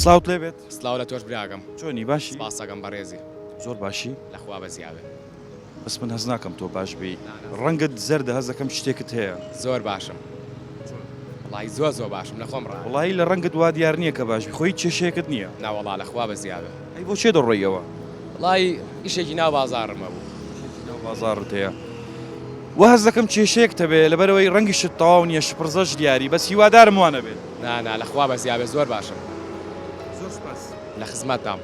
سلااوت لێ بێت سلااو لە تۆش براگەم چۆنی باشی سپاسەکەم بەڕێزی زۆر باشی لەخوا بەزیاوێ بەس من هەز ناکەم تۆ باش بی ڕەنگت زەردە هەز دەکەم شتێکت هەیە زۆر باشم وڵی زۆر باشم لەخۆم ڕا وڵی لە ڕەنگت وا دیار نییە کە باشبی خۆی کێشەیەکت نییە ناوەڵا لەخوا بەزیاوێ ئەی بۆ چێ دەڕۆیەوە وڵی ئیشێکی ناو بازارمە بوو ناو بازاڕت هەیە وە هەز دەکەم کێشەیەک تەبێ لەبەرەوەی ڕەنگی شت تەواو نییە شپڕزەش دیاری بەس هیوادارم وانە بێت نا لەخوا بەزیاوێ زۆر باشم زۆر سپاس لە خزمەتام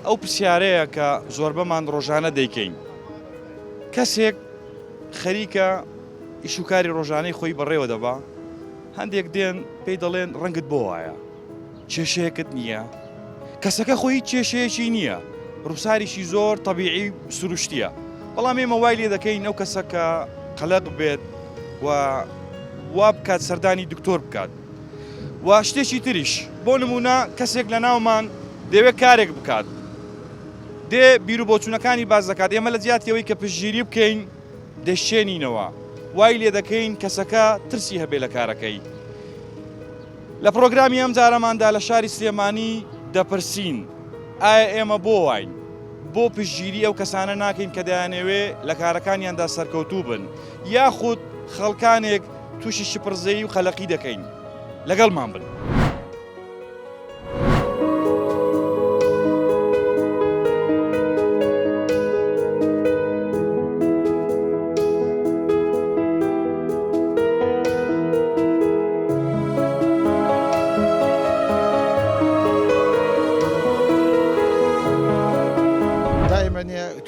ئەو پرسیارەیە کە زۆربەمان ڕۆژانە دەیکەین کەسێک خەریکە ئیشوکاری ڕۆژانەی خۆی بەڕێوە دەبا هەندێک دێن پێی دەڵێن ڕەنگت بۆ وایە کێشەیەکت نییە کەسەکە خۆی کێشەیەکی نییە ڕووساریشی زۆر تەبیعی سروشتیە بەڵام ئێمە وای لێ دەکەین ئەو کەسە کە قەلەق بێت و وا بکات سەردانی دکتۆر بکات و شتێکی تریش بۆ نمونە کەسێک لە ناومان دەوێت کارێک بکات دێ بیر و بۆچوونەکانی باز دەکات ئێمە لە جیاتیەوەی کە پشتگیری بکەین دەشێنینەوە وای لێ دەکەین کەسەکە ترسی هەبێ لە کارەکەی لە پرۆگرامی ئەم جارەماندا لە شاری سلێمانی دەپرسین ئایا ئێمە بۆ واین بۆ پشتگیری ئەو کەسانە ناکەین کە دەیانەوێ لە کارەکانیاندا سەرکەوتوو بن یاخود خەڵکانێک تووشی شپڕزەیی و خەلەقی دەکەین لەگەڵمان بن.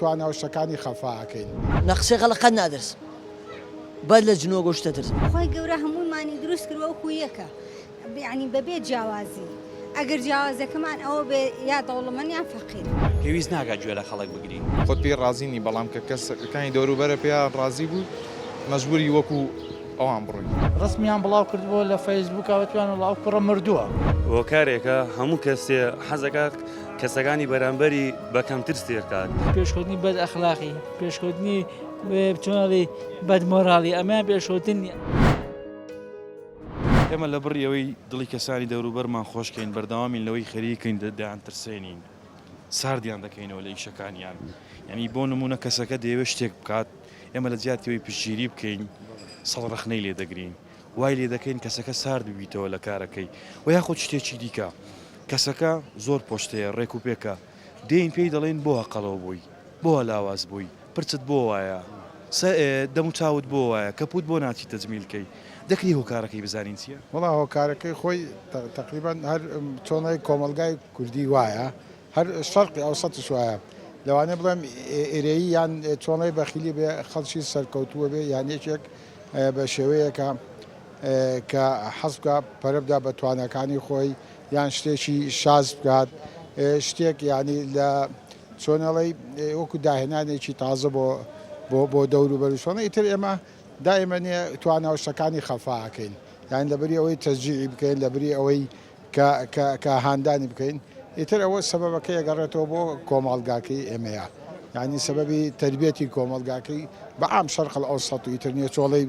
توانە شتەکانی خەفاکەین نەخسێ خەڵقەت نادرس بەد لە جنۆ گۆشتە ترس خۆی گەورە هەمومانی دروست کردوە و خویەکە یعنی بەبێ جیاوازی ئەگەر جیاوازەکەمان ئەوە بێ یا دەوڵەمەند یان فەقیر پێویست ناکات گوێ لە خەڵک بگرین خۆت پێی ڕازینی بەڵام کە کەسەکانی دەوروبەرە پێیان ڕازی بوو مەجبوری وەکو ئەوان بڕۆین ڕسمیان بڵاو کردبووە لە فەیسبووکەوە توانە وڵاو کوڕە مردووە بۆ کارێکە هەموو کەسێ حەزەکە کەسەکانی بەرامبەری بەکەمتر سێرکات پێشکەوتنی بەد ئەخلاقی پێشکەوتنی بچۆنەڵی بەدمۆراڵی ئەمەیان پێشکەوتن نیە ئێمە لە بڕیەوەی دڵی کەسانی دەوروبەرمان خۆشکەین بەردەوامی لەوەی خەریکەین دەیانترسێنین ساردیان دەکەینەوە لە ئیشەکانیان یعنی بۆ نمونە کەسەکە دەیەوێت شتێک بکات ئێمە لە جیاتیەوەی پشتگیری بکەین سەڵ ڕەخنەی لێ دەگرین وای لێ دەکەین کەسەکە سارد ببیتەوە لە کارەکەی و یاخۆ شتێکی دیکە کەسەکە زۆر پۆشتەیە ڕێک و پێکە دێین پێی دەڵێن بۆ هەقەڵەوە بووی بۆ لاواز بووی پرچت بۆ وایە دەم و چاوت بۆ وایە کەپوت بۆ ناچی تەجمیلکەی دەکری هۆکارەکەی بزانین چییە؟ وڵا هۆکارەکەی خۆی تقریبان هەر چۆنەی کۆمەلگای کوردی وایە هەر شەرقی ئەوسەتش وایە لەوانێ بڵێم ئێرەیی یان چۆنەی بەخیلی بێ خەڵکی سەرکەوتووە بێ یان یەکێک بە شێوەیەکە کە حەز بکە پەرە بە توانەکانی خۆی یان شتێکی شاز بکات شتێک ینی لە چۆنەڵی وەکو داهێنانێکی تازە بۆ دەوروبەر و شۆنە ئیتر ئێمە دائما نیە توانە شتەکانی خەفاکەین یان لەبەری ئەوەی تەجیعی بکەین لەبەری ئەوەی کە هاندانی بکەین ئیتر ئەوە سەبەبەکە ئەگەڕێتەوە بۆ کۆمەڵگاکەی ئێمەیە یعنی سەبەبی تربیەتی کۆمەڵگاکەی بە عام شەرق ئەوسەط و ئیتر نیە چۆڵەی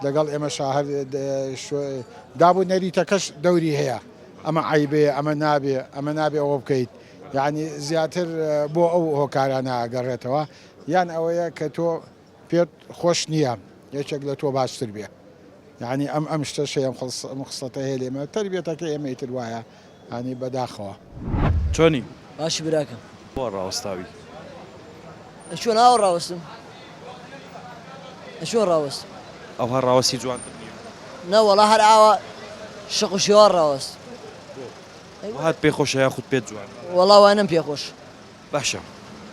لەگەڵ ئێمە شاهر دابوو نەریتەکەش دەوری هەیە ئەمە عیبێ ئەمە نابێ ئەوە بکەیت یعنی زیاتر بۆ ئەو هۆکارانە ئەگەڕێتەوە یان ئەوەیە کە تۆ پێت خۆش نییە یەکێک لە تۆ باشتر بێ یعنی ئەم شتەشە ئەم خسڵەتە هەیە لێمە تربیەتەکە ئێمە ئیتر وایە ینی بەداخەوە چۆنی باشی براکەم بۆ ڕاوەستاوی چۆن ئاوە ڕاوەستم چۆن ڕاوەست ئەو هەر ڕاوەستی جوانتر نییە نەوەڵا هەر ئاوە شق و شێوان ڕاوەست وهات پێخۆشە یاخود پێت جوان وەڵاوانم پێخۆش باشە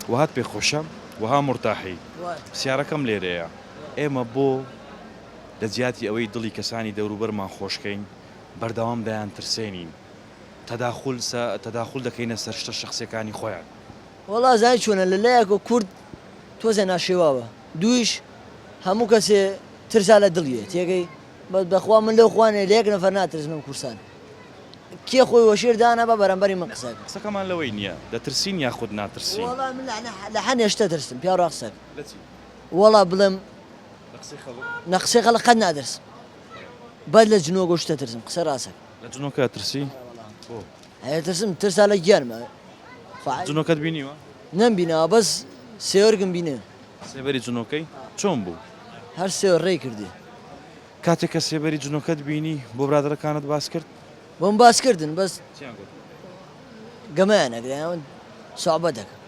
وهات پێخۆشە وها مرتاحی پرسیارەکەم لێرەیە ئێمە بۆ لە جیاتی ئەوەی دڵی کەسانی دەوروبەرمان خۆشکەین بەردەوام دەیان ترسێنین تەداخل دەکەینە سەر شتە شخصیەکانی خۆیان وەڵا زای چۆنە لەلایەک و کورد تۆزە ناشێواوە دویش هەموو کەسێ ترسا لە دڵیە تێگەی بەخوا من لەو خوانێ لە یەک نەفەر ناترسمم کورسان کێ خۆی وەشێردانە بە بەرەمبەری من قسەکە قسەکەمان لەوەی نییە دەترسین یاخود ناترسین وەڵا من لە هەنێشتە ترسم پیا ڕاقسەکە وەڵا بڵێم نەخسێ خەڵق قەت نادرسم بەد لە جنۆ گۆشتە ترسم قسە ڕاستە لە جنۆکە ترسی هەیەترسم ترسا لە گیانمە جنۆکەت بینیوە نەمبینەوە بەس سێوەرگم بینێ سێبەری جنۆکەی چۆن بوو هەر سێوە ڕێ کردی کاتێک کە سێبەری جنۆکەت بینی بۆ برادەکانت باس کرد بۆم باسکردن بەس گەمەیان نەگریان سوعبە دەکەم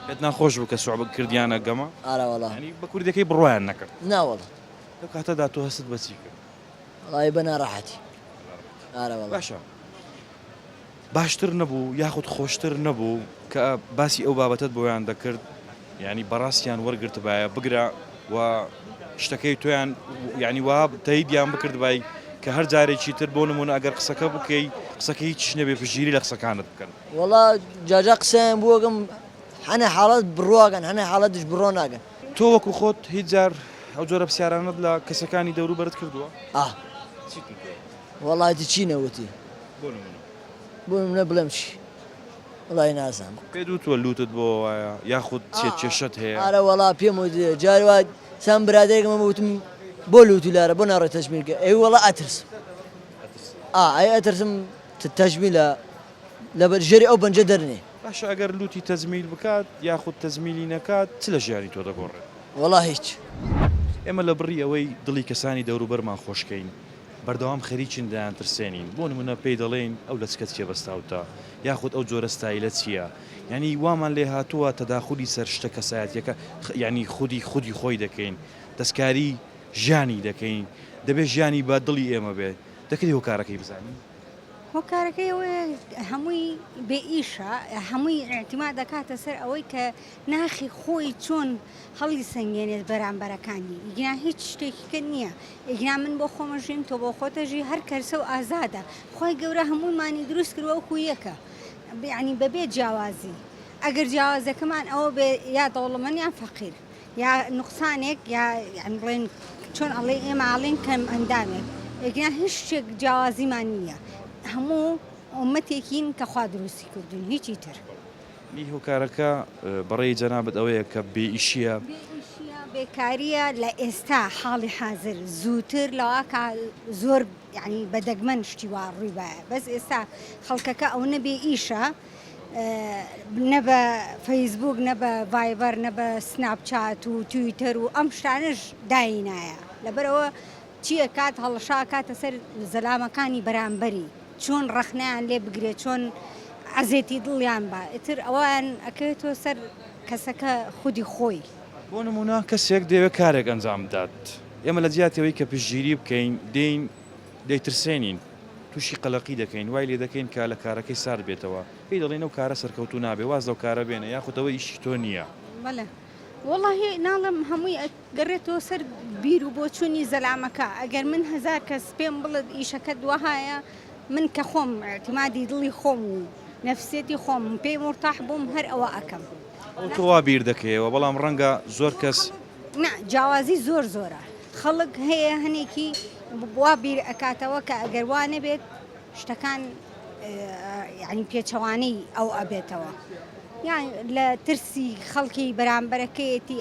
پێت ناخۆش بوو کە سوعبە کردیانە گەمە ئارەوەڵا ینی بە کوردەکەی بڕۆیان نەکرد ناوەڵە لەو کاتەدا تۆ هەست بەچی کرد وڵی بە ناڕەحەتی ئارەوەڵا باشە باشتر نەبوو یاخود خۆشتر نەبوو کە باسی ئەو بابەتت بۆیان دەکرد ینی بەڕاستیان وەرگرت باە بگرە و شتەکەی تۆیان ینی وا تەیدیان بکرد بای کە هەر جارێکی تر بۆ نمونە ئەگەر قسەکە بکەی قسەکە هیچ نەبێ پژگیری لە قسەکانت بکەن وڵا جاجا قسەیان بووەگەم هەنە حاڵەت بڕواگەن هەنە حاڵەتش بڕۆ ناگەن تۆ وەکو خۆت هیچ جار ئەو جۆرە پرسیارانت لە کەسەکانی دەوروبەرت کردووە وەڵاتی چی نەوتی بۆ منە بڵێم چی وڵی نازانم پێ دووتوە لوتت بۆ وایە یاخود کێشت هەیە ئارە وەڵا پێم وتی جاروا سام برادێکمە وتم بۆ لوتی لارە بۆ ناڕێت تەژمیلکە ئەی وەڵا ئەترسم ئەی ئەترسم تەژمیلە لەبەر ژێری ئەو بەنجە دەرنێ باشە ئەگەر لوتی تەزمیل بکات یاخود تەزمیلی نەکات چ لە ژیانی تۆ دەگۆڕێت وەڵا هیچ ئێمە لە بڕی ئەوەی دڵی کەسانی دەوروبەرمان خۆشکەین بەردەوام خەریکین دایان ترسێنین بۆ نمونە پێی دەڵێن ئەو لە چکەت چێبەستاوتە یاخود ئەو جۆرە ستایلە چییە ینی وامان لێ هاتووە تەداخولی سەر شتە کەسایەتیەکە ینی خودی خۆی دەکەین دەستکاری ژیانی دەکەین دەبێت ژیانی با دڵی ئێمە بێت دەکەی هۆکارەکەی بزانین هۆکارەکەی ئەوەیە هەمووی بێ ئیشە هەمووی ئاعتیماد دەکاتە سەر ئەوەی کە ناخی خۆی چۆن هەڵی سنگێنێت بەرامبەرەکانی ئیگنا هیچ شتێکیکە نییە ئیگنا من بۆ خۆمەژین تۆ بۆ خۆتەژی هەر کەرسە و ئازادە خۆی گەورە هەموومانی دروست کردوە وەکو یەکە ینی بەبێ جیاوازی ئەگەر جیاوازەکەمان ئەوە بێ یا دەوڵەمەند یان فەقیر یا نوقسانێک یا بڵێن چۆن ئەڵێ ئێمە ئاڵێن کەم ئەندامێک ئیگنا هیچ شتێک جیاوازیمان نییە هەموو ئومەتێکین کە خوا دروستی کردوون هیچی تر نی هۆکارەکە بەڕێی جەنابەت ئەوەیە کە بێئیشیە بێکاریە لە ئێستا حاڵی حاضر زووتر لەواکە زۆر ینی بەدەگمەن شتی وا ڕووی بایە بەس ئێستا خەڵکەکە ئەو نەبێ ئیشە نە بە فەیسبوک نە بە ڤایبەر نە بە سناپچات و تویتەر و ئەم شتانش داینایە لەبەرەوە چییە کات هەڵەشا کاتە سەر زەلامەکانی بەرامبەری چۆن ڕەخنیان لێ بگرێت چۆن عزێتی دڵیان بە ئیتر ئەوان ئەکەوێتەوە سەر کەسەکە خودی خۆی بۆ نمونە کەسێک دەوێت کارێک ئەنجام بدات ئێمە لە جیاتەوەی کە پشتگیری بکەین دێین دەیترسێنین تووشی قەلەقی دەکەین وای لێ دەکەین کە لە کارەکەی سار بێتەوە پێی دەڵێن ئەو کارە سەرکەوتو نابێ واز لەو کارە بێنە یاخودەوە ئیشی تۆ نییە بەڵێ وەڵاهی ناڵم هەمووی گەڕێتەوە سەر بیر و بۆ چوونی زەلامەکە ئەگەر من هەزار کەس پێم بڵێت ئیشەکە دووەهایە من کە خۆم ئاعتیمادی دڵی خۆم و نەفسێتی خۆم پێی مرتاح بووم هەر ئەوە ئەەکەم ئەو تۆوا بیر دەکەیەوە بەڵام ڕەنگە زۆر کەس جیاوازی زۆر زۆرە خەڵک هەیە هەنێکی وا بیر ئەکاتەوە کە ئەگەر وانە بێت شتەکان ینی پێچەوانەی ئەو ئەبێتەوە یان لە ترسی خەڵکی بەرامبەرەکەیەتی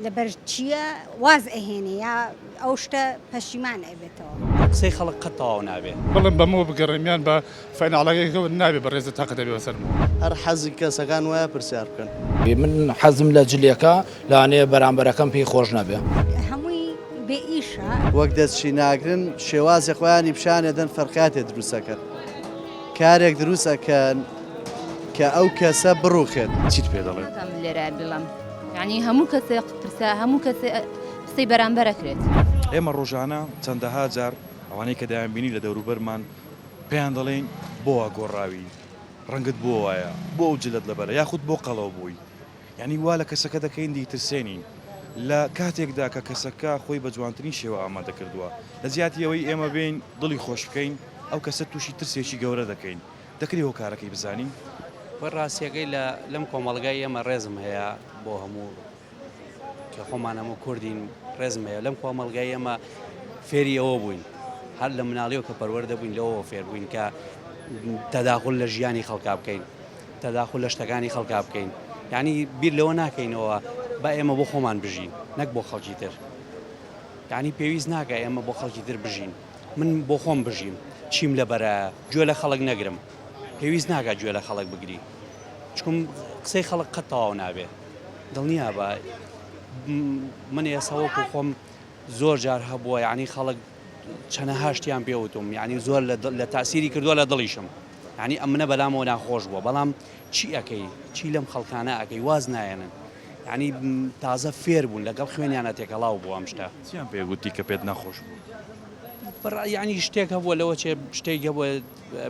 لە بەرچیە واز ئەهێنێ یا ئەو شتە پەشیمان ئەبێتەوە قسەی خەڵک قەت تەواو نابێت بەڵم بەمەوە بگەڕێمیان بە فەیناڵەکەیەوە نابێت بە ڕێزە تاقە دەبێ سەرم هەر حەزی کەسەکان وایە پرسیار بکەن من حەزم لە جلێکە لەوانەیە بەرامبەرەکەم پێی خۆش نەبێ هەمووی بێ ئیشە وەک دەستچی ناگرن شێوازی خۆیانی پیشانێ دەن فەرقاتێ دروستەکەن کارێک دروستەکەن کە ئەو کەسە بڕوخێت چیت پێ دەڵێت لێرە بڵم یعنی هەموو کەسێک پرسا هەموو کەسێ قسەی بەرامبەرەکرێت ئێمە ڕۆژانە چەندەها جار ئەوانەی کە دایانبینی لە دەوروبەرمان پێیان دەڵێن بۆە گۆڕاوی ڕەنگت بۆ وایە بۆ ئەو جلت لەبەرە یاخود بۆ قەڵەو بووی یعنی وا لە کەسەکە دەکەین دیترسێنین لە کاتێکدا کە کەسەکە خۆی بە جوانترین شێوە ئامادە کردووە لە زیاتی ئەوەی ئێمە بین دڵی خۆش بکەین ئەو کەسە تووشی ترسێکی گەورە دەکەین دەکری هۆکارەکەی بزانین ڕاستیەکەی لەم کۆمەڵگای ئێمە ڕێزم هەیە بۆ هەموو کە خۆمان هەموو کوردین ڕێزم هەیە لەم کۆمەڵگای ئێمە فێری ئەوە بووین هەر لە مناڵیەوە کە پەروەردە بووین لەوە فێر بووین کە تەداخل لە ژیانی خەڵکا بکەین تەداخل لە شتەکانی خەڵکا بکەین یعنی بیر لەوە ناکەینەوە با ئێمە بۆ خۆمان بژین نەک بۆ خەڵکی تر یعنی پێویست ناکە ئێمە بۆ خەڵکی تر بژین من بۆ خۆم بژیم چیم لە بەرە گوێ لە خەڵک نەگرم پێویست ناکات گوێ لە خەڵک بگری چکم قسەی خەڵک قەت تەواو نابێ دڵنیا بە من ئێساوەکو خۆم زۆر جار هەبووە یعنی خەڵک چەنە هاشتیان پێوتم یعنی زۆر لە تاسیری کردووە لە دڵیشم یعنی ئەم منە بەلامەوە ناخۆش بووە بەڵام چی ئەەکەی چی لەم خەڵکانە ئەەکەی واز نایەنن یعنی تازە فێر بوون لەگەڵ خوێنیانە تێکەڵاو بووە ئەم شتە چیان پێگوتی کە پێت ناخۆش بوو یعنی شتێک هەبووە لەوە چێ شتێک هەبووە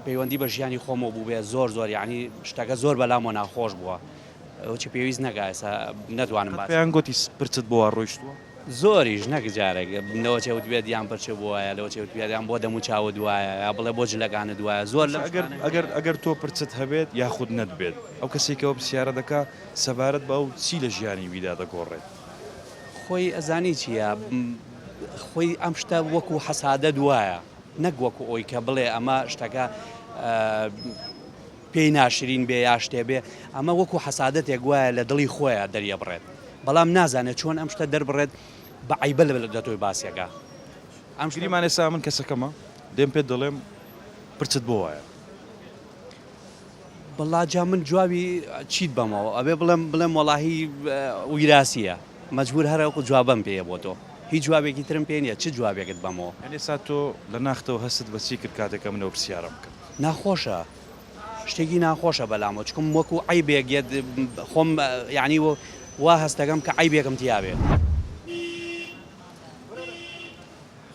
پەیوەندی بە ژیانی خۆمەوە بوو بێ زۆر یعنی شتەکە زۆر بەلامەوە ناخۆش بووە ئەوچی پێویست نەگایسە نەتوانم پێیان گوتی پرچت بۆ ڕۆیشتووە زۆریش نەک جارێک لەوە چێوت بێت یان پرچە بووایە لەوە چێوت بیان بۆ دەمو چاوە دوایە یا بڵێ بۆ جلەکانە دوایە زۆر ئەگەر تۆ پرچت هەبێت یاخود نەتبێت ئەو کەسێکەوە پرسیارە دەکا سەبارەت بە ئەو چی لە ژیانی ویدا دەگۆڕێت خۆی ئەزانی چییە خۆی ئەم شتە وەکو حەسادە دوایە نەک وەکو ئەوی کە بڵێ ئەمە شتەکە پێی ناشرین بێ یا شتێ بێ ئەمە وەکو حەسادەتێک وایە لە دڵی خۆیان دەریە بڕێت بەڵام نازانێت چۆن ئەم شتە دەربڕێت بە عیبە لە دەتۆی باسیەکە ئەم گریمان ئێستا من کەسەکەمە دێم پێت دەڵێم پرچت بۆ وایە بەڵاجا من جوابی چیت بەمەوە ئەبێ بڵێم وەڵاهی ویراسیە مەجبور هەرەوەکو جوابم پێیە بۆ تۆ هیچ جوابێکی ترم پێ نییە چ جوابێکت بەمەوە ئێستا تۆ لە ناختەوە هەست بە چی کرد کاتێکە منەوە پرسیارم کرد ناخۆشە شتێکی ناخۆشە بەلامەوە چکم وەکو عیبێک خۆم یعنی وا هەستەکەم کە عیبێکم تیاابێت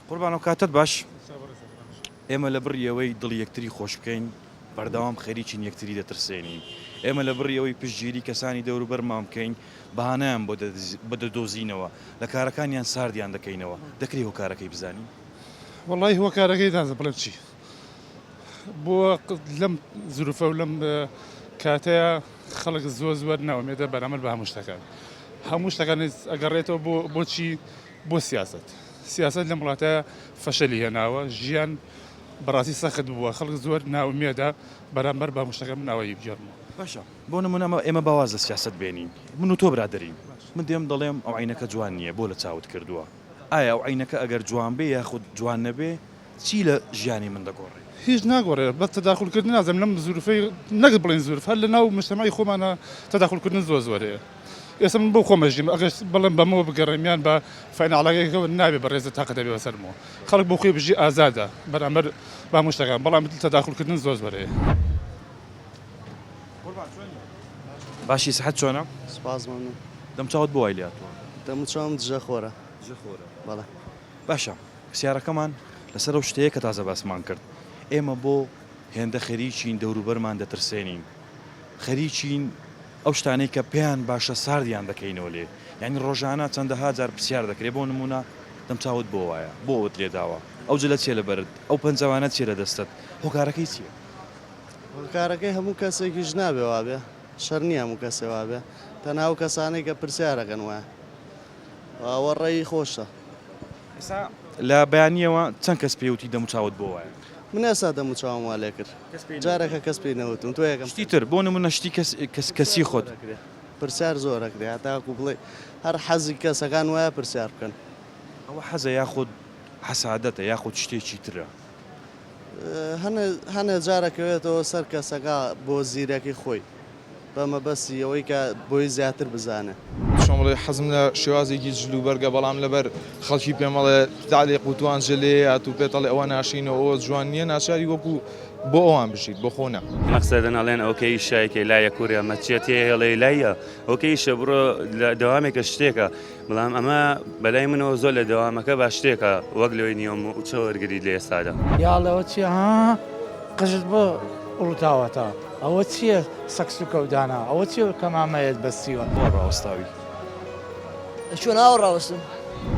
قوربانەوە کاتت باش ئێمە لە بڕیەوەی دڵ یەکتری خۆش بکەین بەردەوام خەریکین یەکتری دەترسێنین ئێمە لە بڕیەوەی پشتگیری کەسانی دەوروبەرمان بکەین بەهانەیان بۆ دەدۆزینەوە لە کارەکانیان ساردیان دەکەینەوە دەکری هۆکارەکەی بزانین والله هۆکارەکەی دازە بڵێم چی بۆ لەم زروفە و لەم کاتەیە خەڵک زۆر ناوەمێدە بەرامبەر بە هەموو شتەکان هەموو شتەکان ئەگەڕێتەوە بۆچی بۆ سیاست لەم وڵاتە فەشەلی هێناوە ژیان بەڕاستی سەخت بووە خەڵک زۆر ناومێدا بەرامبەر بە هەموو شتەکە ناوەی بجێڕمەوە باشە بۆ نمونە ئێمە باواز لە سیاست بێنین من و تۆ برادرین من دێم دەڵێم ئەو عینەکە جوان نییە بۆ لە چاوت کردووە ئایا ئەو عینەکە ئەگەر جوان بێ یاخود جوان نەبێ چی لە ژیانی من دەگۆڕێ هیچ ناگۆڕێ بە تەداخلکردن نازم لەم زروفەی نەگەت بڵێن زروف هەر لە ناو مجتەمەعی خۆمانە تەداخلکردن زۆرەیە ئێستا من بۆ خۆمەژیم ئەگەر بڵێم بەمەوە بگەڕێمیان بە فایناڵەکەیەکەوە نابێ بە ڕێزە تاقە دەبێ بەسەرمەوە خەڵک بۆ خۆی بژی ئازادە بەرامبەر بە هەموو شتەکان بەڵام تەداخلکردن زۆرەیە باشی سەحەت چۆنە؟ سپاس مەمنون دەمچاوت بۆ وای لاتوە دەموچاوم دژە خۆرە بەڵێ باشە پرسیارەکەمان لەسەر ئەو شتەیە کە تازە باسمان کرد ئێمە بۆ هێندە خەریکین دەوروبەرمان دەترسێنین خەریکین ئەو شتانەی کە پێیان باشە ساردیان دەکەینەوە لێ یعنی ڕۆژانە چەندەها جار پرسیار دەکرێت بۆ نمونە دەمچاوت بۆ وایە بۆت لێداوە ئەو جلە چێ لە بەرت ئەو پەنجەوانە چێ لە دەستت هۆکارەکەی چییە؟ هۆکارەکەی هەموو کەسێکیش نابێ وابێ شەر نییە هەموو کەسێ وابێ تەنها ئەو کەسانەی کە پرسیارەکەن وایە ئەوە ڕێی خۆشە ئێستا لە بەیانیەوە چەند کەس پێوتی دەموچاوت بۆ وایە من ئێستا دەموچاوم وا لێ کرد جارێکە کەس پێی نەوتم تۆ یەکەم شتی تر بۆ نمونە شتی کەسی خۆت پرسیار زۆرەکرێ هەتاکو بڵێ هەر حەزی کەسەکان وایە پرسیار بکەن ئەوە حەزە یاخود حەسادەتە یاخود شتێکی ترە هەنێ جارەکەوێتەوە سەر کەسەکە بۆ زیرەکی خۆی بەمە بەسی ئەوەی کە بۆی زیاتر بزانێ شۆڵێ حەزم لە شێوازێکی جلوبەرگە بەڵام لەبەر خەڵکی پێمەڵێ تعلێ قوتوان ژلێ هاتوو پێتەڵێ ئەوە ناشینەوە ئەوە جوان نییە ناچاری وەکو بۆ ئەوان بژیت بۆ خۆنە مەقسەدن ئەڵێن ئەوکەی شایکەی لایە کوورە مەچێتی هێڵەی لایە ئەوکەیشە بڕۆ لە دەوامێکە شتێکە بەڵام ئەمە بەلای منەوە زۆر لە دەوامەکە با شتێکە وەک لەوەی نیۆم و چاوەرگری لە ئێستادا یاڵەوە چی ها قژت بۆ ڕووتاوەتە ئەوە چییە سەکس و کەودانە ئەوە چی کەمامەیەت بەستیوە بۆ ڕاوەستاوی چۆن ئاوە ڕاوەستم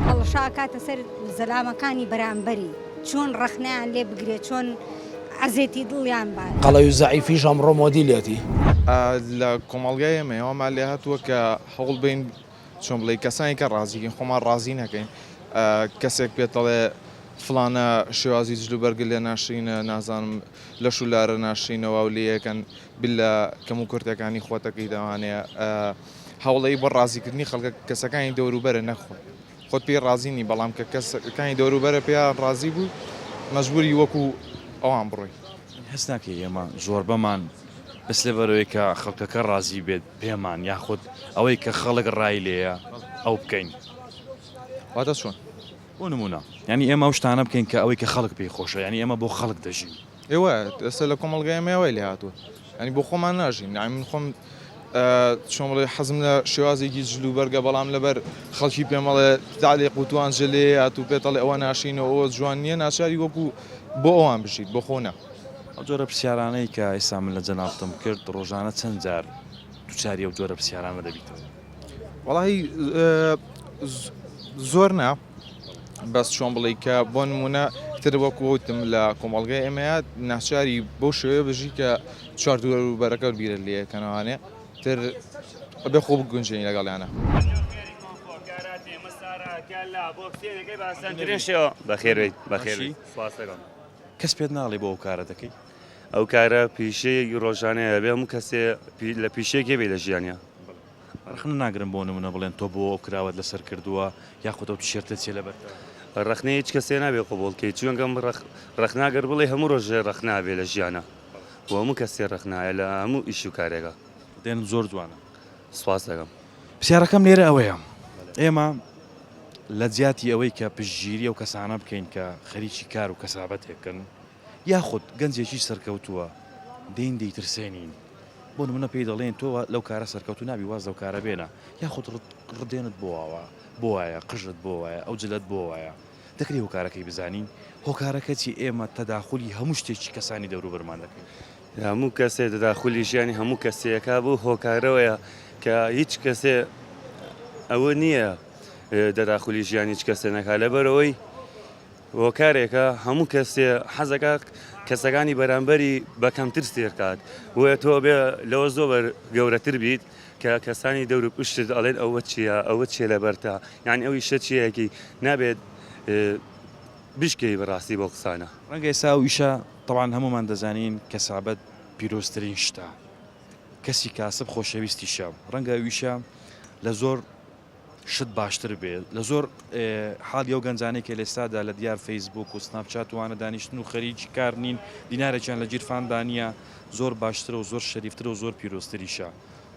هەڵەشا کاتە سەر زەلامەکانی بەرامبەری چۆن ڕەخنیان لێ بگرێت چۆن عزێتی دڵیان با قەڵەوی زەعیفیش ئەمڕۆ مۆدیلێتی لە کۆمەڵگای ئێمە ئێوەمان لێ هاتووە کە هەوڵ بین چۆن بڵێ کەسانی کە ڕازیکەین خۆمان ڕازی نەکەین کەسێک پێتەڵێ فلانە شێوازی جلوبەرگە لێ ناشرینە نازانم لە شولارە ناشرینەوە و لێیەکەن بلە کەم و کورتەکانی خۆتەکەی دەوانەیە هەوڵەی بۆ ڕازیکردنی خەڵکە کەسەکانی دەوروبەرە نەخۆت خۆت پێی ڕازینی بەڵام کە کەسەکانی دەوروبەرە پێیان ڕازی بوو مەجبوری وەکو ئەوان بڕۆی هەست ناکەی ئێمە زۆر بەمان بەس لەبەرەوەی کە خەڵکەکە ڕازی بێت پێمان یاخود ئەوەی کە خەڵک ڕای لێیە ئەو بکەین واتە چۆن بۆ نمونە ینی ئێمە ئەو شتانە بکەین کە ئەوەی کە خەڵک پێی خۆشە ینی ئێمە بۆ خەڵک دەژین ئێوە ئێستا لە کۆمەڵگای ئێمەوەی لێ هاتووە ینی بۆ خۆمان ناژین من خۆم چۆن بڵێ حەزم لە شێوازێکی جلوبەرگە بەڵام لەبەر خەڵکی پێمەڵێ تعلێ قوتوان ژلێ هاتوو پێتەڵێ ئەوە ناشینەوە ئەوە جوان نییە ناچاری وەکو بۆ ئەوان بژیت بۆ خۆنا ئەو جۆرە پرسیارانەی کە ئێستا من لە جەنابتم کرد ڕۆژانە چەند جار دووچاری ئەو جۆرە پرسیارانە دەبیتەوە وەڵی زۆر نا بەس چۆن بڵێ کە بۆ نمونە تر وەکوتم لە کۆمەڵگای ئێمەیە ناچاری بۆ شێوەیە بژی کە چواردووبەرەکە بیرە لێکەنەوانێ تر بێ خۆ بگونجێنی لەگەڵیانە بەخێرێت کەس پێت ناڵێ بۆ ئەو کارە دەکەی ئەو کارە پیشەیە ڕۆژانەیە بێ هەموو کەسێ لە پیشەیەکێ بێ لە ژیانە ڕخنە ناگرم بۆ نمونە بڵێن تۆ بۆ ئەو کراوەت لەسەر کردووە یاخود ئەو تیشێرتە چێ لەبەر ڕخنەیە هیچ کەسێ نابێ قوبوڵکەی چونکەم ڕخناگەر بڵێ هەموو ڕۆژێ ڕخنابێ لە ژیانە بۆ هەموو کەسێ ڕخنایە لە هەموو ئیش و کارێکە دێن زۆر جوانە سواس دەکەم پرسیارەکەم لێرە ئەوەیە ئێمە لە جیاتی ئەوەی کە پشتگیری ئەو کەسانە بکەین کە خەریکی کار و کەسابەتێکن یاخود گەنجێکی سەرکەوتووە دین دەیترسێنین بۆ نمونە پێی دەڵێن تۆ لەو کارە سەرکەوتو نابی واز لەو کارە بێنە یاخود ڕدێنت بۆەوە بۆ وایە قژت بۆ وایە ئەو جلت بۆ وایە دەکری هۆکارەکەی بزانین هۆکارەکەی ئێمە تەداخلی هەموو شتێکی کەسانی دەوروبەرمان دەکەین هەموو کەسێ دەداخلی ژیانی هەموو کەسێکا بوو هۆکارەوەیە کە هیچ کەسێ ئەوە نییە دەداخلی ژیانی هیچ کەسێ نەکا لەبەرەوەی هۆکارێکە هەموو کەسێ حەزەکە کەسەکانی بەرامبەری بەکەمتر سێرکات وە تۆ بێ لەوە زۆر گەورەتر بیت کە کەسانی دەور و پشتت ئەڵێن ئەوە چییە ئەوە چێ لەبەرتا یعنی ئەوی شە چیەکی نابێت بشکەی بەڕاستی بۆ قسانە ڕەنگە ئێستا و ئیشە تەوان هەمومان دەزانین کەسابەت پیرۆزترین شتە کەسی کاسب خۆشەویستی شەم ڕەنگە ویشە لە زۆر شت باشتر بێت لە زۆر حاڵی ئەو گەنجانەی کە لێستادا لە دیار فەیسبوک و سناپچاتوانە دانیشتن و خەریکی کار نین دینارێکیان لە گیرفاندانە زۆر باشترە و زۆر شەریفترە و زۆر پیرۆستریشە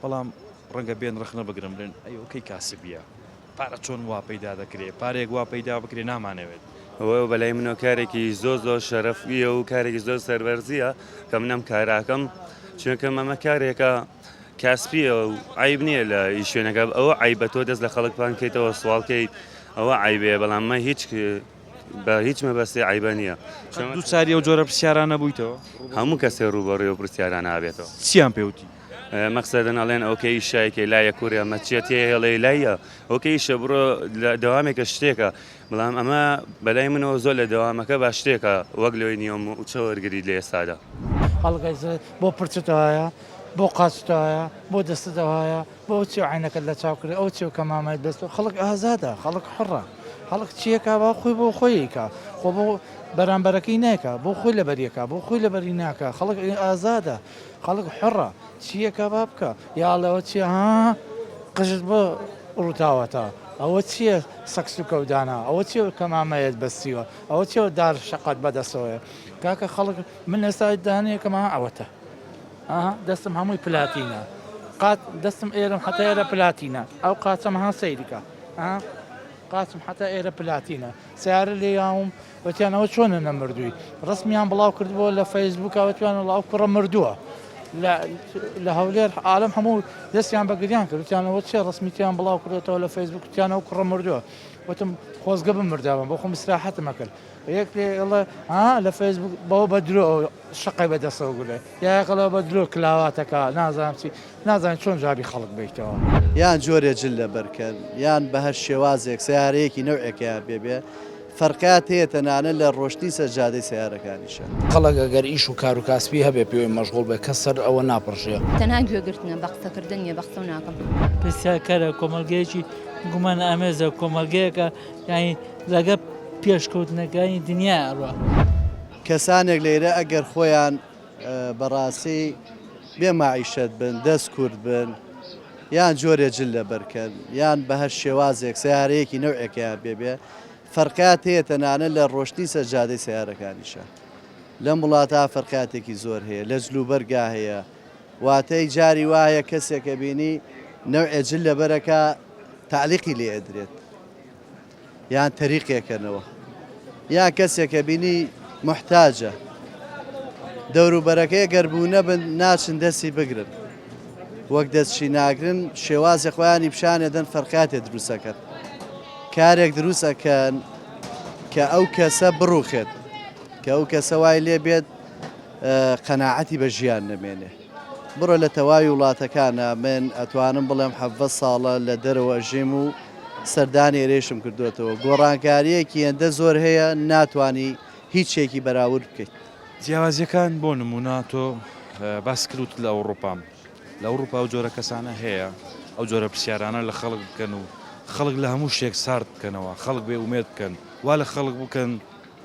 بەڵام ڕەنگە بێن ڕخنە بگرم بن ئەوکەی کاسبیە پارە چۆن وا پەیدا دەکرێت پارێک وا پەیدا بکرێ نامانەوێت ئەوە بەلای منەوە کارێکی زۆر شەرەفیە و کارێکی زۆر سەربەرزیە کە منەم کاراکەم چونکە ئەمە کارێکە کاسپیە و عیب نییە لە شوێنەکە ئەوە عیبە تۆ دەست لە خەڵکپان کەیتەوە سوالکەیت ئەوە عیبێ بەڵام مە بە هیچ مەبەستی عیبە نییە دووچاری ئەو جۆرە پرسیارانە بوویتەوە هەموو کەسێ ڕوبەڕێ و پرسیارانە ئابێتەوە چیان پێوتی مەقسەدەن ئەڵێن ئەوکەی شایکەی لایە کوورە مەچێت هێڵێ لایە ئەوکەی شە بڕۆ لە دەوامێکە شتێکە بەڵام ئەمە بەلای منەوە زۆر لە دەوامەکە باش شتێکە وەک لەوەی نیۆم و چاوەرگری لە ئێستادا هەڵگەی بۆ پرچتەوەیە بۆ قاچتەوەیە بۆ دەستتەوەیە بۆ چی عینەکەت لە چاوکرێ ئەو چێ کە مامای دەست خەڵک ئازادە خەڵک حڕە خەڵک چیەکە با خۆی بۆ خۆیکە خۆ بۆ بەرامبەرەکەی ناکە بۆ خۆی لەبەریەکە بۆ خۆی لەبەری ناکە خەڵک ئازادە خەڵک حڕە چیەکە با بکە یاڵەوە چی قژت بۆ ڕووتاوەتە ئەوە چییە سەکس و کەودانە ئەوە چی کە مامەیەت بەستیوە ئەوە چێوە دار شەقەت بەدەستەوەیە کاکە خەڵک من ئێستا دانەیەکەمە ئەوەتە دەستم هەمووی پلاتینە قات دەستم ئێرم حتا ئێرە پلاتینە ئەو قاچەم ها سەیریکە قاچم حتا ئێرە پلاتینە سیارە لێ یاوم وتیانەوە چۆنە نەمردووی ڕسمیان بڵاو کردبووە لە فەیسبووکەوەتیان وڵاو کوڕە مردووە لە هەولێر عالم هەموو دەستیان بەگریان کرد وتیانەوە چێ ڕسمیتیان بڵاو کردێتەوە لە فەیسبووکتیانەوە کوڕە مردووە وتم خۆزگە بمرداوم بۆ خۆم استراحەتم کرد یەک لێڵە لە فەیسبوک بەوە بە درۆ شقی بەدەستەوە گولێ یاقەڵەوە بە درۆ کلاواتەکە نازانم چی نازانین چۆن جابی خەڵک بیتەوە یان جۆرێ جل لەبەرکەن یان بە هەر شێوازێک سیارەیەکی نەوعێکیان بێبێ فەرقات هەیە تەنانە لە ڕۆشتی سەرجادەی سیارەکانیشە خەڵک ئەگەر ئیش و کار و کاسبی هەبێ پێوەی مەشغوڵ بێ کەس سەر ئەوە ناپڕشێ تەنها گوێگرتنە بە قسەکردن نیە بە قسە و ناکەم پرسیارکەرە کۆمەلگەیەکی گومان ئامێزە کۆمەلگەیەکە یانی لەگە پێشکەوتنەکانی دنیا ئەڕوە کەسانێک لێرە ئەگەر خۆیان بەڕاستی بێماعیشت بن دەست کورد بن یان جۆرێ جل لەبەرکەن یان بە هەر شێوازێک سیارەیەکی نەوعێکیان بێبێ فەرقات هەیە تەنانە لە ڕۆشتی سەرجادەی سیارەکانیشە لەم وڵاتە فەرقاتێکی زۆر هەیە لە جلوبەرگا هەیە واتەی جاری وایە کەسێکە بینی نەوعێ جل لەبەرەکە تعلیقی لێ ئەدرێت یان تەریقێکەنەوە یان کەسێکە بینی محتاجە دەوروبەرەکەی گەربوو نەبن ناچن دەستی بگرن وەک دەستچی ناگرن شێوازی خۆیانی پیشانێ دەن فەرقاتێ دروستەکەن کارێک دروستەکەن کە ئەو کەسە بڕوخێت کە ئەو کەسە وای لێ بێت قەناعەتی بە ژیان نەمێنێ بڕۆ لە تەواوی وڵاتەکانە من ئەتوانم بڵێم 7 ساڵە لە دەرەوە ژیم و سەردانی ێرێشم کردوێتەوە گۆڕانکاریەکی هێندە زۆر هەیە ناتوانی هیچێکی بەراورد بکەیت جیاوازیەکان بۆ نمونە تۆ باس کردوت لە ئەوروپام لە ئەوروپا ئەو جۆرە کەسانە هەیە ئەو جۆرە پرسیارانە لە خەڵک بکەن و خەڵک لە هەموو شتێک سارد بکەنەوە خەڵک بێ ومێد بکەن وا لە خەڵک بکەن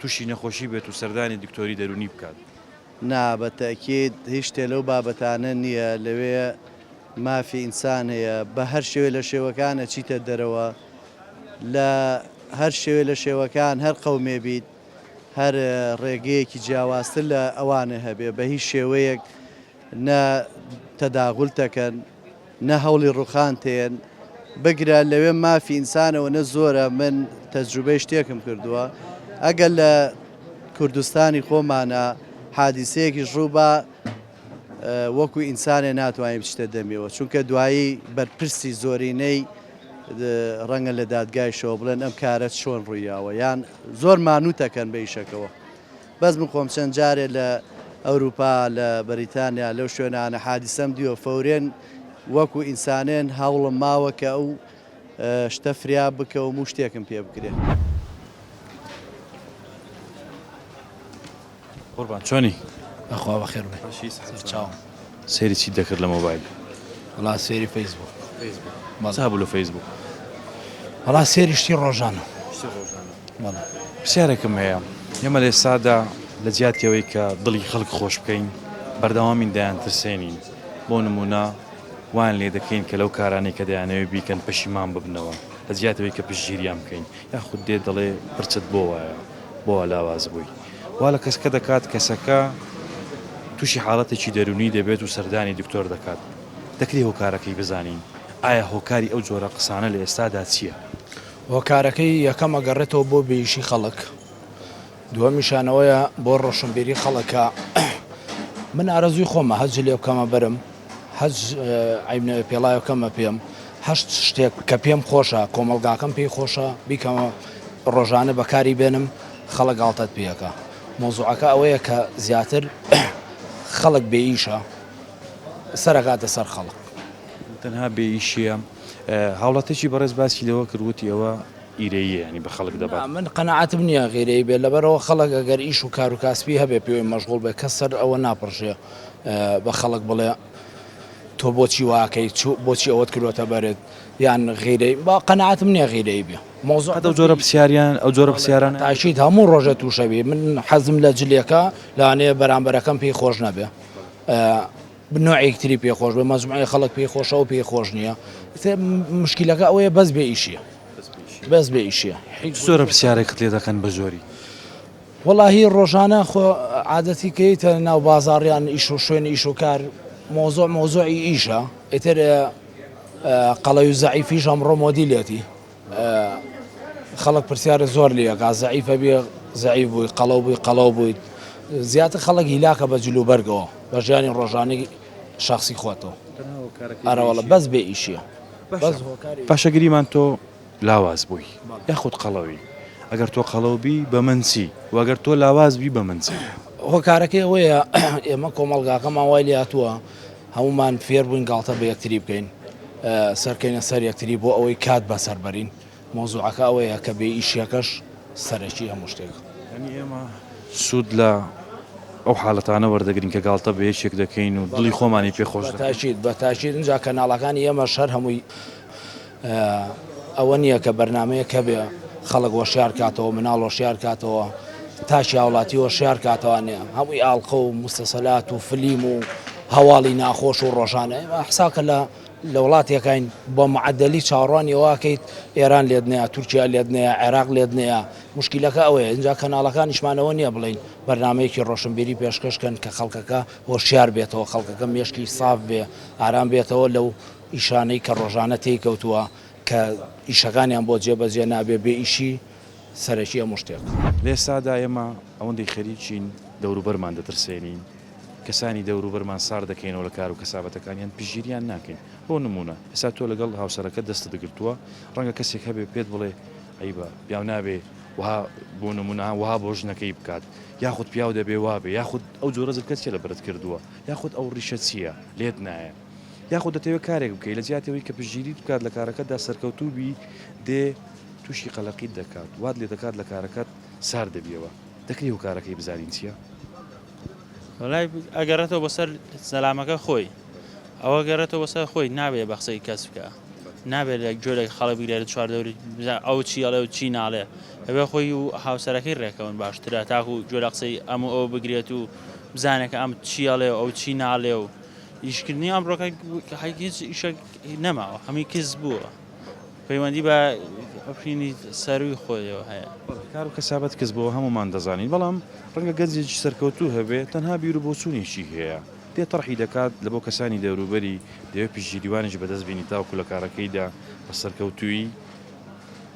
تووشی نەخۆشی بێت و سەردانی دکتۆری دەرونی بکات نا بەتەکید هیچ شتێ لەو بابەتانە نییە لەوێ مافی ئینسان هەیە بە هەر شێوێ لە شێوەکانە چیتە دەرەوە لە هەر شێوێ لە شێوەکان هەر قەومێ بیت هەر ڕێگەیەکی جیاوازتر لە ئەوانە هەبێ بە هیچ شێوەیەک نە تەداغولتەکەن نە هەوڵی ڕوخان تێن بگرە لەوێ مافی ئینسانەوە نە زۆرە من تەجروبەی شتێکم کردووە ئەگەر لە کوردستانی خۆمانە حادیسەیەکی ڕوو بە وەکو ئینسانێ ناتوانین بچتە دەمیەوە چونکە دوایی بەرپرسی زۆرینەی ڕەنگە لە دادگایشەوە بڵێن ئەم کارە چۆن ڕوویاوە یان زۆر مانوتەکەن بە ئیشەکەەوە بەس من خۆم چەند جارێ لە ئەوروپا لە بەریتانیا لەو شوێنانە حادیسەم دیوە فەورێن وەکو ئینسانێن هەوڵم ماوە کە ئەو شتە فریا بکە و هەموو شتێکم پێ بکرێت قوربان چۆنی؟ بەخوا بەخێر بێ چاوم سەیری چی دەکرد لە مۆبایل؟ وڵا سێری فەیسبوک چا بوو لە فەیسبوک؟ وڵا سێری شتی ڕۆژانە پرسیارێکم هەیە ئێمە لە ئێستادا لە جیاتیەوەی کە دڵی خەڵک خۆش بکەین بەردەوامین دایانترسێنین بۆ نمونە وان لێ دەکەین کە لەو کارانەی کە دەیانەوێ بیکەن پەشیمان ببنەوە لە جیاتەوەی کە پشتگیریان بکەین یاخود دێ دەڵێ پرچت بۆ وایە بۆ لاواز بووی وا لە کەسکە دەکات کەسەکە تووشی حاڵەتێکی دەرونی دەبێت و سەردانی دکتۆر دەکات دەکری هۆکارەکەی بزانین ئایا هۆکاری ئەو جۆرە قسانە لە ئێستادا چییە؟ هۆکارەکەی یەکەم ئەگەڕێتەوە بۆ بێیشی خەڵک دووەمیشانەوەیە بۆ ڕۆشنبیری خەڵکە من ئارەزوی خۆمە هەج لێ بکەمە بەرم هەج عیبنەوە پێڵایەکەمە پێم هەشت شتێک کە پێم خۆشە کۆمەلگاکەم پێی خۆشە بیکەمە ڕۆژانە بەکاری بێنم خەڵک گاڵتەت پێەکە مۆزوعەکە ئەوەیە کە زیاتر خەڵک بێئیشە سەرەکاتە سەر خەڵک تەنها بێئیشیە هاوڵاتێکی بەڕێز باسی لەوە کردوتی ئەوە ئیرەیە ینی بە خەڵک دەبات من قەنەعەتم نییە غیرەی بێت لەبەرەوە خەڵک ئەگەر ئیش و کار و کاسبی هەبێ پێوەی مەشغوڵ بێ کەس سەر ئەوە ناپڕژێ بە خەڵک بڵێ تۆ بۆچی واکەی بۆچی ئەوەت کردوەتە بەرێت یان غیرەی با قەنەعەتم نییە غیرەی بێ مۆزوع ئەو جۆرە پرسیاریان ئەو جۆرە پرسیاران تاشید هەموو ڕۆژە تووشەبی من حەزم لە جلێکە لەوانەیە بەرامبەرەکەم پێی خۆش نەبێ بنوعێکتری پێ خۆش بێ مەزموعی خەڵک پێی خۆشەوە پێی خۆش نییە مشکلەکە ئەوەیە بەس بێ ئیشیە بەس بێ ئیشیە زۆرە پرسیارێکت لێ دەکەن بە زۆری وەڵاهی ڕۆژانە خۆ عادەتی کەیتە ناو بازاڕیان ئیش و شوێن ئیش و کار مۆزوعی ئیشە ئیتر قەڵەی و زەعیفیش ئەمڕۆ مۆدیلێتی خەڵک پرسیارە زۆر لێکا زەعیفە بێ زەعیف بووی قەڵەو بووی قەڵەو بوویت زیاتر خەڵک هیلاکە بە جلوبەرگەوە بە ژیانی ڕۆژانەی شخصی خۆتەوە ئەرەوەڵە بەس بێ ئیشیە پاشەگیریمان تۆ لاواز بووی یاخود قەڵەوی ئەگەر تۆ قەڵەوبی بە منچی وەگەر تۆ لاوازبی بە منچی هۆکارەکەی ئەوەیە ئێمە کۆمەلگاکەمان وای لێ هاتووە هەمومان فێر بووین گاڵتە بە یەکتری بکەین سەرکەینە سەر یەکتری بۆ ئەوەی کات بەسەر بەرین مۆزوعەکە ئەوەیە کە بێ ئیشیەکەش سەرەکی هەموو شتێک ئێمە سوود لە ئەو حاڵەتانە وەردەگرین کە گاڵتە بە یەکێک دەکەین و دڵی خۆمانی پێ خۆش بە تاشید اینجا کەناڵەکانی ئێمە شەر هەمووی ئەوە نییە کە بەرنمەیە کە بێ خەڵک وەشیار کاتەوە مناڵ وەشیار کاتەوە تاشی هاوڵاتی وەشیار کاتەوانێ هەمووی ئاڵقە و مستەسەلات و فلیم و هەواڵی ناخۆش و ڕۆژانە حساکە لە وڵاتێکین بۆ معدلی چاڕوانی ئەوواکەیت ئێران لێت نەیە تورکیا لێت نەیە عێراق لێت نەیە مشکلەکە ئەوەیە اینجا کەناڵەکانیشمانەوە نییە بڵین بەرنمەیەکی ڕۆشنبیری پێشکەشکەن کە خەڵکەکە هۆشیار بێتەوە خەڵکەکە مێشکی ساف بێ ئارام بێتەوە لەو ئیشانەی کە ڕۆژانە تێکەوتووە کە ئیشەکانیان بۆ جێبەجێ نابێ بێ ئیشی سەرەکی هەموو شتێک لێستادا ئێمە ئەوەندەی خەریکین دەوروبەرمان دەترسێنین کەسانی دەوروبەرمان سار دەکەینەوە لە کار و کەسابەتەکانیان پژگیریان ناکەین بۆ نمونە ئێستا تۆ لەگەڵ هاوسەرەکە دەستە دەگرتووە ڕەنگە کەسێک هەبێ پێت بڵێ ئەی بە پیاو نابێ وها بۆ نمونە وها بۆ ژنەکەی بکات یاخود پیاو دەبێ وابێ یاخود ئەو جۆرە زرکەت چێ لە بەرت کردووە یاخود ئەو ڕیشە چییە لێت نایە یاخود دەتەوێت کارێک بکەیت لە جیاتەوەی کە پژگیریت بکات لە کارەکەتدا سەرکەوتوبی دێ تووشی قەلەقیت دەکات وات لێ دەکات لە کارەکەت سار دەبیەوە دەکری و کارەکەی بزانین چییە؟ وڵای ئەگەڕێتەوە بەسەر سەلامەکە خۆی ئەوە گەڕێتەوە بەسەر خۆی نابێت بەخسەی کەس بکە نابێت لە جۆرێک خەڵک بگرێت چواردەوری ئەو چی ئەڵێ و چی ناڵێ ئەبێ خۆی و هاوسەرەکەی ڕێکەون باشترە تاکو جۆرە قسەی ئەم ئەو بگرێت و بزانێکە ئەم چی ئەڵێ ئەو چی ناڵێ و ئیشکردنی ئەمڕۆکە هیچ ئیشە نەماوە هەمی کەس بووە پەیوەندی بە ئەفرینی سەروی خۆیەوە هەیە کار و کەسابەت کەس بەوە هەمومان دەزانین بەڵام ڕەنگە گەنجێکی سەرکەوتوو هەبێت تەنها بیر و بۆچوونێکی هەیە دێ تەڕحی دەکات لە بۆ کەسانی دەوروبەری دەوێت پشگیریوانش بەدەست بینی تاوکو لە کارەکەیدا بە سەرکەوتووی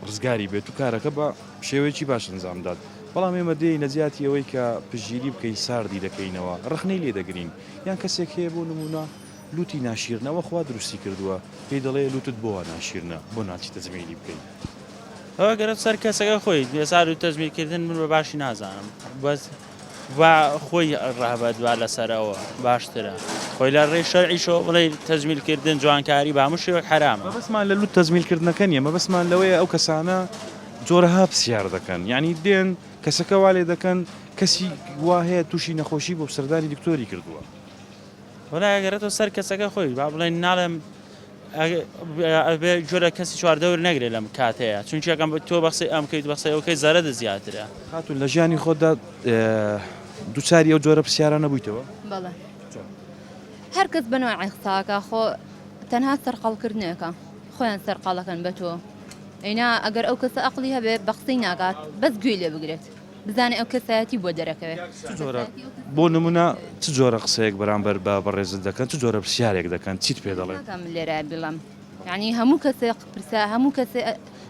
ڕزگاری بێت و کارەکە بە شێوەیەکی باش ئەنجامدات بەڵام ئێمە دێی نەجیاتی ئەوەی کە پشگیری بکەی ساردی دەکەینەوە ڕخنەی لێ دەگرین یان کەسێک هەیە بۆ نمونە لوتی ناشیرنەوە خوا دروستی کردووە پێی دەڵێ لوتت بۆوە ناشیرنە بۆ ناچی تەزمێنی بکەین ئەوە گەرە سەر کەسەکە خۆی بێسار و تەزمیرکردن من بە باشی نازانم بەس خۆی ڕابەت با لەسەرەوە باشترە خۆی لە ڕێی شەرعیشەوە بڵێ تەزمیرکردن جوانکاری بە هەموو شێوەک حرامە بەسمان لە لوت تەزمیرکردنەکە نیە مەبەسمان لەوەیە ئەو کەسانە جۆرەها پرسیار دەکەن یعنی دێن کەسەکە وا لێ دەکەن کەسی وا هەیە تووشی نەخۆشی بۆ سەردانی دکتۆری کردووە وەلای ئەگەرێتەوە سەر کەسەکە خۆی با بڵێن ناڵێم جۆرە کەسی چواردەور نەگرێت لەم کاتەیە چونکی ئەەکەم تۆ بەخسی ئەم کەیت بەخسی ئەوکەی زەرەدە زیاترە هاتوون لە ژیانی خۆدا دووچاری ئەو جۆرە پرسیارە نەبوویتەوە؟ بەڵێ هەر کەس بنەوە عیخساکە خۆ تەنها سەرقاڵکردنەکە خۆیان سەرقاڵەکەن بە تۆ ئەینا ئەگەر ئەو کەسە ئەقلی هەبێ بەخسی ناگات بەس گوێی لێ بگرێت بزانێ ئەو کەسایەتی بۆ دەرەکەوێت بۆ نمونە چ جۆرە قسەیەک بەرامبەر بە بەڕێزت دەکەن چ جۆرە پرسیارێک دەکەن چیت پێ دەڵێن لێرە بڵم یعنی هەموو کەسێک پرسا هەموو کەسێ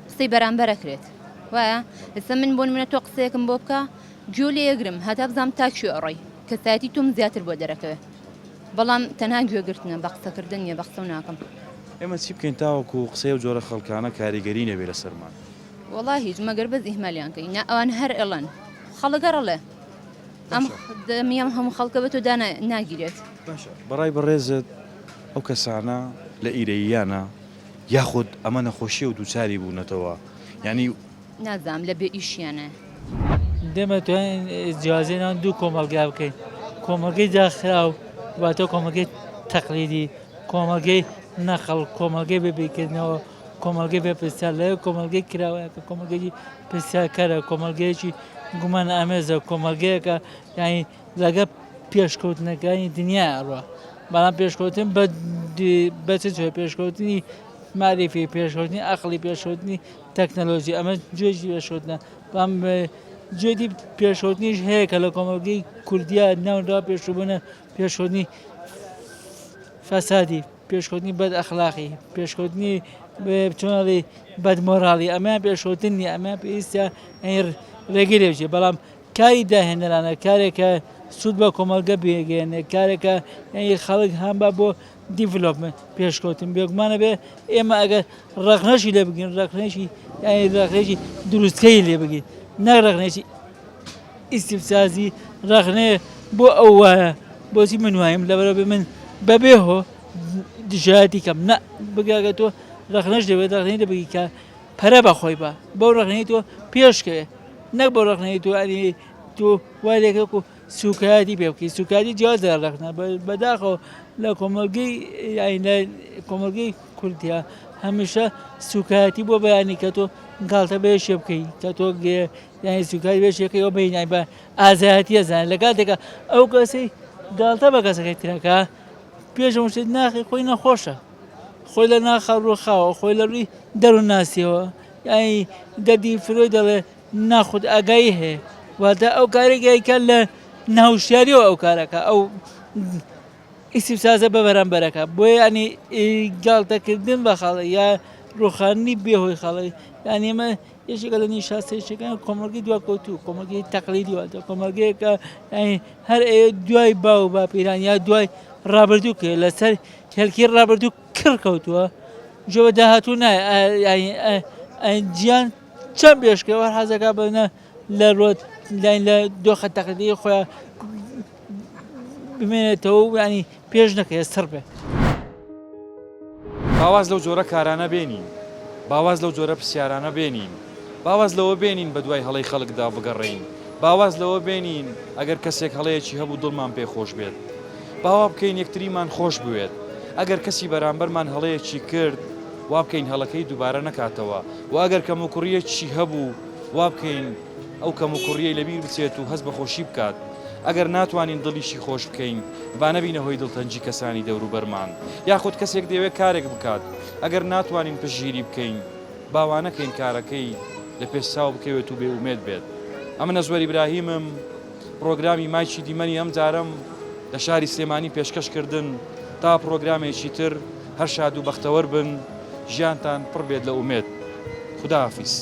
قسەی بەرامبەرەکرێت وایە ئێستا من بۆ نمونە تۆ قسەیەکم بۆ بکە گوێ لێ یەگرم هەتا بزانم تا کوێ ئەڕۆی کەسایەتی تۆم زیاتر بۆ دەرەکەوێت بەڵام تەنها گوێگرتنە بە قسەکردن نیە بە قسە و ناکەم ئێمە چی بکەین تاوەکو قسەی و جۆرە خەڵکانە کاریگەری نەبێ لە سەرمان وەڵا هیچ مەگەر بەس ئیهمالیان کەی ئەوان هەر ئەڵەن خەڵەگەڕەڵێ ئەم دەمیام هەموو خەڵکە بە تۆ ناگیرێت بەڕای بەڕێزت ئەو کەسانە لە ئیرەییانە یاخود ئەمە نەخۆشیە و دووچاری بوونەتەوە یعنی نازام لە بێ ئیشیانە دێمە توانین جیازێنان دوو کۆمەلگا بکەین کۆمەلگەی داخرا و واتە کۆمەلگەی تەقلیدی کۆمەلگەی نەخەڵ کۆمەلگەی بەبێکردنەوە کۆمەلگەی بێ پرسیار لەوێ کۆمەلگەی کراوەیە کە کۆمەلگەی پرسیارکەرە کۆمەلگەیەکی گومان ئامێزە کۆمەلگەیەکە یعنی لەگە پێشکەوتنەکانی دنیا ئەڕوە بەڵام پێشکەوتن بە چ پێشکەوتنی معرفی پێشکەوتنی عەقڵی پێشکەوتنی تەکنەلۆژی ئەمە گوێژی پێشکەوتنە بەڵام گوێی پێشکەوتنیش هەیە کە لە کۆمەلگەی کوردیا ناوەدا پێشوبوونە پێشکەوتنی فەسادی پێشکەوتنی بەد ئەخلاقی پێشکەوتنی چۆنڵی بەدمۆراڵی ئەمەیان پێشکەوتن نیە ئەمە پێویستە ڕێگەی لێ بچێت بەڵام کاری داهێنەرانە کارێکە سوود بە کۆمەلگە بێگەێنێ کارێکە خەڵک هەم بە بۆ دیڤلۆپمنت پێشکەوتن بێگومانە بێ ئێمە ئەگەر ڕەخنەشی لێ بگین ڕەخنێکی دروستکەی لێ بگین نەک ڕەخنێکی ئیسیبسازی ڕەخنەیە بۆ ئەو وایە بۆچی من وایم لەبەرەوە من بەبێ هۆ دژایەتی کەم نە بگاگە تۆ ڕەخنەش دەبێت ڕەخنەی دەبگی کە پەرە بەخۆی بە بەو ڕەخنەی تۆ پێشکەوێ نەک بۆ ڕەخنەی تۆ ئەنی تۆ وای لێکە و سوکایەتی پێ بکەی سوکایەتی جیازە ڕەخنە بەداخەوە لە کۆمەلگەی کوردیا هەمیشە سوکایەتی بۆ بەیانی کە تۆ گاڵتە بێشێ بکەی کە تۆ یانی سوکای بێشەکەی ئەو بینای بە ئازایەتی ئەزانێت لە کاتێکە ئەو کەسەی گاڵتە بە کەسەکەی ترەکە پێشەوە شێت ناخی خۆی نەخۆشە خۆی لە ناخە ڕووخاوە خۆی لە ڕووی دەرو ناسیەوە یانی دەردی فرۆی دەڵێ ناخود ئاگایی هەیە واتە ئەو کارێکیکە لە ناوشیاریەوە ئەو کارەکە ئەو ئیسیبسازە بە بەرامبەرەکە بۆیە ینی گاڵتەکردن بە خەڵی یا ڕوخاندنی بێهۆی خەڵی یانی ئێمە یەکێکە لە نیشاسەیەکان کۆمەلگەی دواکەوتوو کۆمەلگەی تەقلیدی واتە کۆمەلگەیەکە هەر دوای باو باپیران یا دوای ڕابردوو کرد لەسەر هێلکی ڕابردوو کڕکەوتووە ژۆوە داهاتوو نایە گیان چەند بێشکەوە حەزەکە بنە لە ڕۆت لە دۆخە تەقلیدی خۆیان بمێنێتەوە ینی پێش نەکەێت سەر بێ باواز لەو جۆرە کارانە بێنین باواز لەو جۆرە پرسیارانە بێنین باواز لەوە بێنین بە دوای هەڵەی خەڵکدا بگەڕین باواز لەوە بێنین ئەگەر کەسێک هەڵەیەکی هەبوو دڵمان پێخۆش بێت باوا بکەین یەکتریمان خۆش بوێت ئەگەر کەسی بەرامبەرمان هەڵەیەکی کرد وا بکەین هەڵەکەی دووبارە نەکاتەوە و ئەگەر کەم و کوڕیەکی هەبوو وا بکەین ئەو کەم و کوڕیەی لەبیر بچێت و هەست بە خۆشی بکات ئەگەر ناتوانین دڵیشی خۆش بکەین با نەبینە هۆی دڵتەنجی کەسانی دەوروبەرمان یاخود کەسێک دەوێت کارێک بکات ئەگەر ناتوانین پشگیری بکەین باوانەکەین کارەکەی لە پێشساو بکەوێت و بێومێت بێت ئەمە نەزوەر ئیبراهیمم پرۆگرامی مایکی دیمەنی ئەم جارم لە شاری سلێمانی پێشکەشکردن تا پرۆگرامێکی تر هەر شاد و بەختەوەر بن ژیانتان پڕ بێت لە ئومێد خوداحافیز